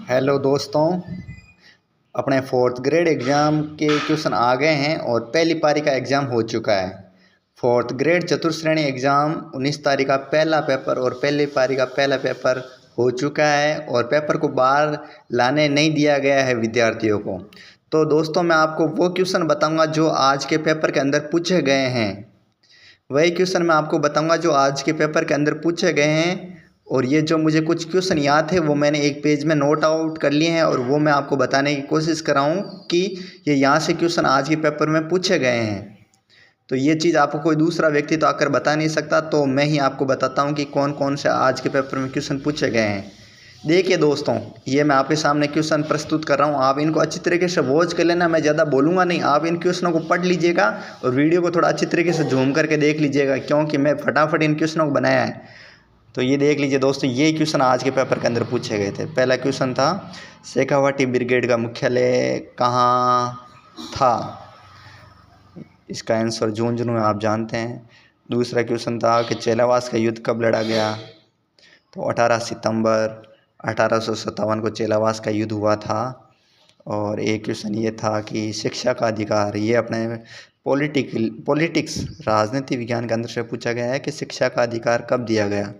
Hello दोस्तों, अपने fourth grade exam के क्वेश्चन आ गए हैं और पहली पारी का एग्ज़ाम हो चुका है। फोर्थ ग्रेड चतुर्थ श्रेणी एग्ज़ाम 19 तारीख का पहला पेपर और पहली पारी का पहला पेपर हो चुका है और पेपर को बाहर लाने नहीं दिया गया है विद्यार्थियों को। तो दोस्तों, मैं आपको वो क्वेश्चन बताऊंगा जो आज के पेपर के अंदर पूछे गए हैं। वही क्वेश्चन मैं आपको बताऊंगा जो आज के पेपर के अंदर पूछे गए हैं। और ये जो मुझे कुछ क्वेश्चन याद थे वो मैंने एक पेज में नोट आउट कर लिए हैं और वो मैं आपको बताने की कोशिश कर रहा हूँ कि ये यहाँ से क्वेश्चन आज के पेपर में पूछे गए हैं। तो ये चीज़ आपको कोई दूसरा व्यक्ति तो आकर बता नहीं सकता, तो मैं ही आपको बताता हूँ कि कौन कौन से आज के पेपर में क्वेश्चन पूछे गए हैं। देखिए दोस्तों, ये मैं आपके सामने क्वेश्चन प्रस्तुत कर रहा हूँ, आप इनको अच्छी तरीके से वॉच कर लेना। मैं ज़्यादा बोलूँगा नहीं, आप इन क्वेश्चनों को पढ़ लीजिएगा और वीडियो को थोड़ा अच्छी तरीके से जूम करके देख लीजिएगा, क्योंकि मैं फटाफट इन क्वेश्चनों को बनाया है। तो ये देख लीजिए दोस्तों, ये क्वेश्चन आज के पेपर के अंदर पूछे गए थे। पहला क्वेश्चन था शेखावाटी ब्रिगेड का मुख्यालय कहाँ था। इसका आंसर झुंझुनू है, आप जानते हैं। दूसरा क्वेश्चन था कि चेलावास का युद्ध कब लड़ा गया। तो 18 सितंबर 1857 को चेलावास का युद्ध हुआ था। और एक क्वेश्चन ये था कि शिक्षा का अधिकार, ये अपने पॉलिटिक्स राजनीति विज्ञान के अंदर से पूछा गया है कि शिक्षा का अधिकार कब दिया गया,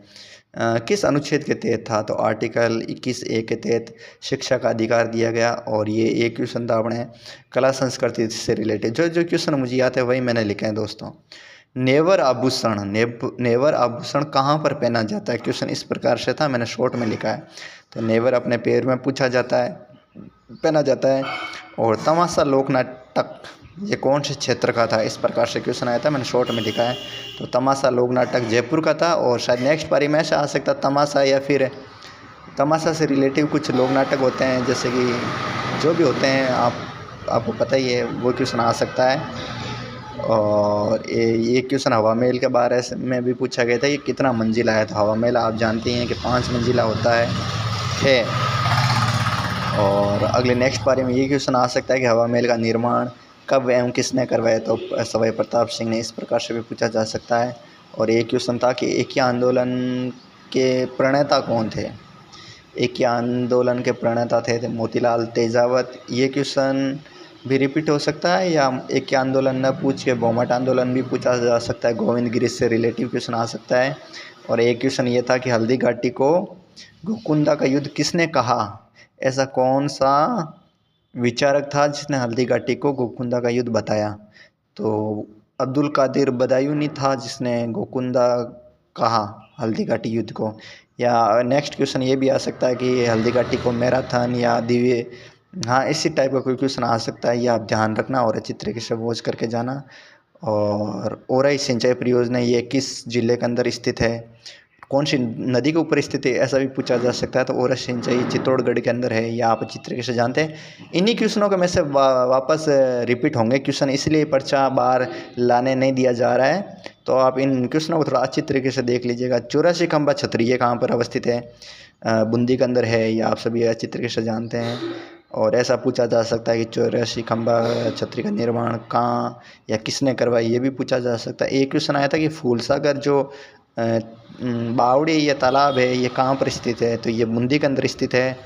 किस अनुच्छेद के तहत था। तो आर्टिकल 21A के तहत शिक्षा का अधिकार दिया गया। और ये एक क्वेश्चन था अपने कला संस्कृति से रिलेटेड। जो जो क्वेश्चन मुझे याद है वही मैंने लिखे हैं दोस्तों। नेवर आभूषण कहाँ पर पहना जाता है। क्वेश्चन इस प्रकार से था, मैंने शॉर्ट में लिखा है। तो नेवर अपने पैर में पहना जाता है। और तमाशा लोक नाटक ये कौन से क्षेत्र का था, इस प्रकार से क्वेश्चन आया था, मैंने शॉर्ट में लिखा है। तो तमाशा लोक नाटक जयपुर का था। और शायद नेक्स्ट पारी में ऐसा आ सकता तमाशा, या फिर तमाशा से रिलेटिव कुछ लोक नाटक होते हैं, जैसे कि जो भी होते हैं आपको पता ही है, वो क्वेश्चन आ सकता है। और ये क्वेश्चन हवा महल के बारे में भी पूछा गया था कि कितना मंजिला है। तो हवा महल आप जानते हैं कि 5 मंजिला होता है। और अगले नेक्स्ट पारी में ये क्वेश्चन आ सकता है कि हवा महल का निर्माण कब एवं किसने करवाया। तो सवाई प्रताप सिंह ने, इस प्रकार से भी पूछा जा सकता है। और एक क्वेश्चन था कि एकी आंदोलन के प्रणेता कौन थे। एकी आंदोलन के प्रणेता थे मोतीलाल तेजावत। ये क्वेश्चन भी रिपीट हो सकता है, या एकी आंदोलन न पूछ के बोमट आंदोलन भी पूछा जा सकता है। गोविंद गिरीश से रिलेटिव क्वेश्चन आ सकता है। और एक क्वेश्चन ये था कि हल्दी घाटी को गोकुंदा का युद्ध किसने कहा। ऐसा कौन सा विचारक था जिसने हल्दी घाटी को गोकुंदा का युद्ध बताया। तो अब्दुल कादिर बदायूनी था जिसने गोकुंदा कहा हल्दी घाटी युद्ध को। या नेक्स्ट क्वेश्चन ये भी आ सकता है कि हल्दी घाटी को मैराथन या दिव्य, हाँ इसी टाइप का कोई क्वेश्चन आ सकता है। ये आप ध्यान रखना और अच्छी तरीके से वॉच करके जाना। और ओराई सिंचाई परियोजना ये किस जिले के अंदर स्थित है, कौन सी नदी के ऊपर स्थित है, ऐसा भी पूछा जा सकता है। तो ओराई सिंचाई चित्तौड़गढ़ के अंदर है, या आप अच्छी तरीके से जानते हैं। इन्हीं क्वेश्चनों के में से वापस रिपीट होंगे क्वेश्चन, इसलिए पर्चा बाहर लाने नहीं दिया जा रहा है। तो आप इन क्वेश्चनों को थोड़ा अच्छी तरीके से देख लीजिएगा। 84 खंबा छतरी ये कहाँ पर अवस्थित है, बूंदी के अंदर है, या आप सभी अच्छी तरीके से जानते हैं। और ऐसा पूछा जा सकता है कि 84 खंबा छतरी का निर्माण कहाँ या किसने करवाई, ये भी पूछा जा सकता है। एक क्वेश्चन आया था कि फूलसागर जो बावड़ी या तालाब है ये कहाँ पर स्थित है। तो ये बूंदी के अंदर स्थित है।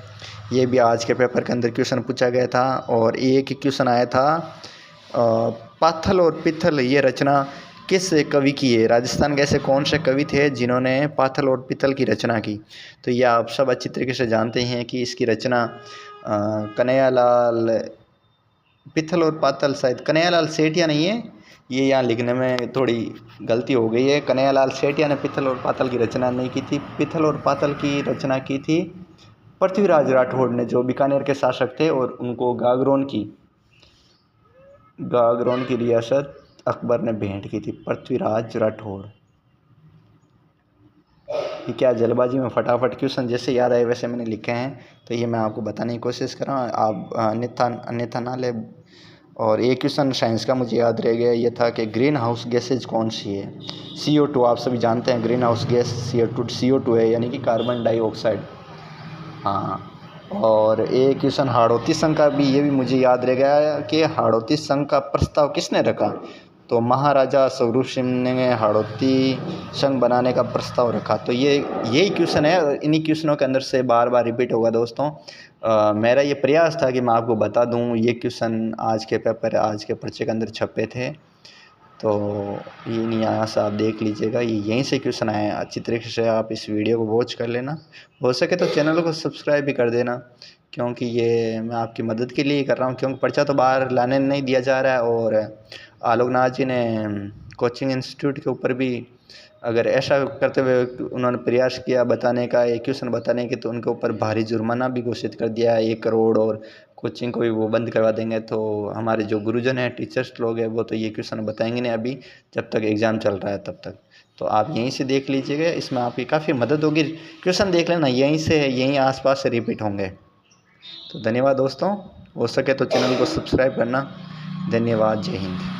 ये भी आज के पेपर के अंदर क्वेश्चन पूछा गया था। और एक क्वेश्चन आया था पाथल और पिथल ये रचना किस कवि की है। राजस्थान के ऐसे कौन से कवि थे जिन्होंने पाथल और पिथल की रचना की। तो ये आप सब अच्छी तरीके से जानते हैं कि इसकी रचना कन्हैयालाल, पिथल और पाथल शायद कन्हैयालाल सेठिया नहीं है, ये यहाँ लिखने में थोड़ी गलती हो गई है। कन्हैयालाल सेठिया ने पिथल और पाथल की रचना नहीं की थी। पिथल और पाथल की रचना की थी पृथ्वीराज राठौड़ ने, जो बीकानेर के शासक थे, और उनको गागरोन की रियासत अकबर ने भेंट की थी। पृथ्वीराज राठौड़। ये क्या जल्दबाजी में फटाफट क्वेश्चन जैसे याद आए वैसे मैंने लिखे हैं, तो ये मैं आपको बताने की कोशिश कर रहा हूँ, आप अन्यथा ना ले। और एक क्वेश्चन साइंस का मुझे याद रह गया, ये था कि ग्रीन हाउस गैसेज कौन सी है। CO2 आप सभी जानते हैं, ग्रीन हाउस गैस CO2 है, यानी कि कार्बन डाइऑक्साइड। हाँ। और एक क्वेश्चन हाड़ौती संघ का भी, ये भी मुझे याद रह गया कि हाड़ौती संघ का प्रस्ताव किसने रखा। तो महाराजा स्वरूप सिंह ने हाड़ौती संघ बनाने का प्रस्ताव रखा। तो यही क्वेश्चन है और इन्हीं क्वेश्चनों के अंदर से बार बार रिपीट होगा दोस्तों। मेरा ये प्रयास था कि मैं आपको बता दूं, ये क्वेश्चन आज के पेपर, आज के पर्चे के अंदर छपे थे। तो ये नहीं, यहाँ से आप देख लीजिएगा, ये यहीं से क्वेश्चन आए हैं। अच्छी तरीके से आप इस वीडियो को वॉच कर लेना, हो सके तो चैनल को सब्सक्राइब भी कर देना, क्योंकि ये मैं आपकी मदद के लिए ही कर रहा हूँ। क्योंकि पर्चा तो बाहर लाने नहीं दिया जा रहा है, और आलोकनाथ जी ने कोचिंग इंस्टीट्यूट के ऊपर भी अगर ऐसा करते हुए उन्होंने प्रयास किया बताने का, एक क्वेश्चन बताने के, तो उनके ऊपर भारी जुर्माना भी घोषित कर दिया है 1 करोड़, और कोचिंग को भी वो बंद करवा देंगे। तो हमारे जो गुरुजन हैं, टीचर्स लोग हैं, वो तो ये क्वेश्चन बताएंगे नहीं अभी, जब तक एग्ज़ाम चल रहा है तब तक। तो आप यहीं से देख लीजिएगा, इसमें आपकी काफ़ी मदद होगी। क्वेश्चन देख लेना, यहीं से यहीं आसपास से रिपीट होंगे। तो धन्यवाद दोस्तों, हो सके तो चैनल को सब्सक्राइब करना। धन्यवाद, जय हिंद।